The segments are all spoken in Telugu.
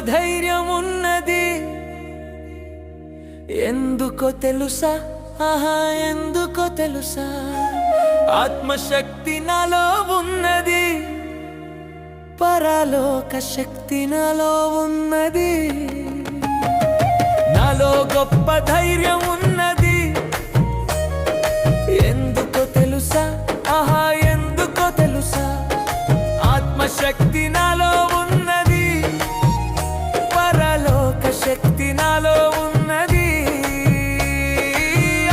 ధైర్యం ఉన్నది. ఎందుకో తెలుసా, ఆహా ఎందుకో తెలుసా, ఆత్మశక్తి నాలో ఉన్నది, పరలోక శక్తి నాలో ఉన్నది. నాలో గొప్ప ధైర్యం ఉన్నది. ఎందుకో తెలుసా, ఆహా ఎందుకో తెలుసా, ఆత్మశక్తి నాలో ఉన్నది, పరలోక శక్తి నాలో ఉన్నది.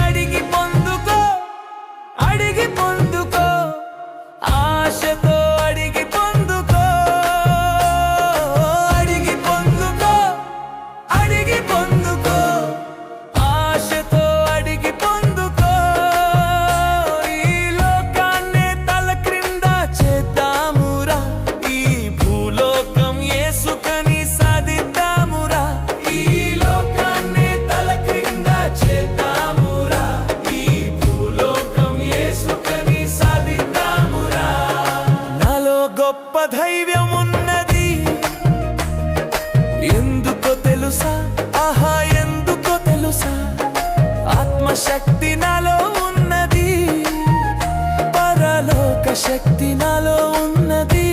అడిగి పొందుకో, అడిగి పొందుకో, ఆశతో అడిగి పొందుకో, అడిగి పొందుకో, అడిగి పొందుకో, ఆశతో అడిగి పొందుకో. ఈ లోకాన్నే తల క్రింద చేద్దామురా, ఈ భూలోకం యేసుకని సాధిద్దామురా. ఈ లోకాన్నే తల క్రింద చేద్దామురా, ఈ భూలోకం యేసుకని సాధిద్దామురా. నాలో గొప్ప ధైర్యం ఉన్నది. ఎందుకో తెలుసా, ఆహా ఎందుకో తెలుసా, ఆత్మశక్తి నాలో ఉన్నది, పరలోక శక్తి నాలో ఉన్నది.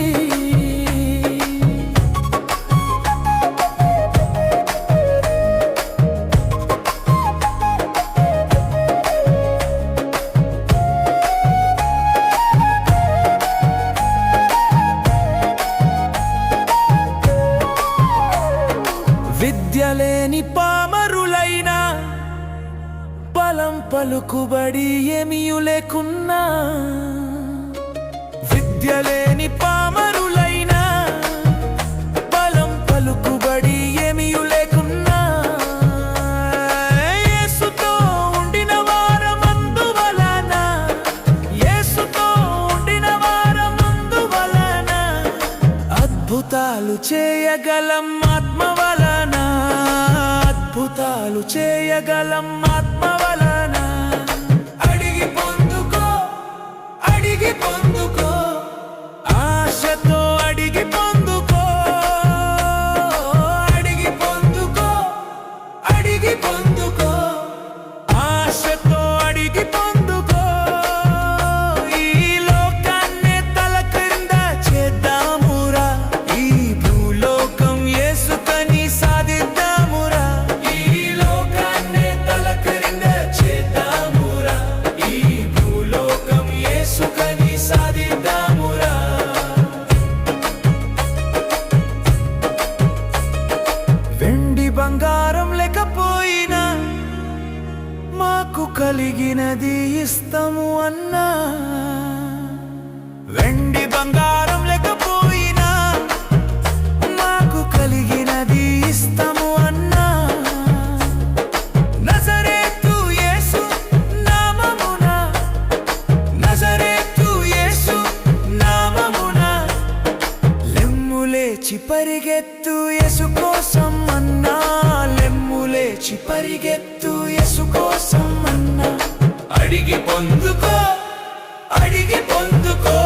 విద్య లేని పామరులైనా, బలం పలుకుబడి ఏమీయు లేకున్నా, విద్య లేని పామరులైనా, బలం పలుకుబడి ఏమీయు లేకున్నా, యేసుతో ఉండిన వారమందువలన, యేసుతో ఉండిన వారమందువలన అద్భుతాలు చేయగలం ఆత్మ వలన, అద్భుతాలు చేయగలం ఆత్మ వలన. అడిగి పొందుకో, అడిగి పొందుకో, ఆశతో అడిగి పొందుకో, అడిగి పొందుకో, అడిగి పొందుకో, ఆశతో అడిగి పొందుకో. ఈ లోకాన్నే తల క్రింద చేద్దామురా, ఈ భూలోకం యేసుకని సాధిద్దామురా. ఈ లోకాన్నే తల క్రింద చేద్దామురా, ఈ భూలోకం యేసుకని సాధిద్దామురా. వెండి బంగారం లేకపోయినా మాకు కలిగినది ఇస్తాము అన్నా, వెండి బంగారం లేకపోయినా మాకు కలిగినది ఇస్తాము అన్నా. నజరేతు యేసు నామమున, నజరేతు యేసు నామమున లెమ్ము లేచి పరిగెత్తు యేసు కోసం అన్నా, లెమ్ము లేచి పరిగెత్తు యేసు కోసం అన్నా. అడిగి పొందుకో, అడిగి పొందుకో,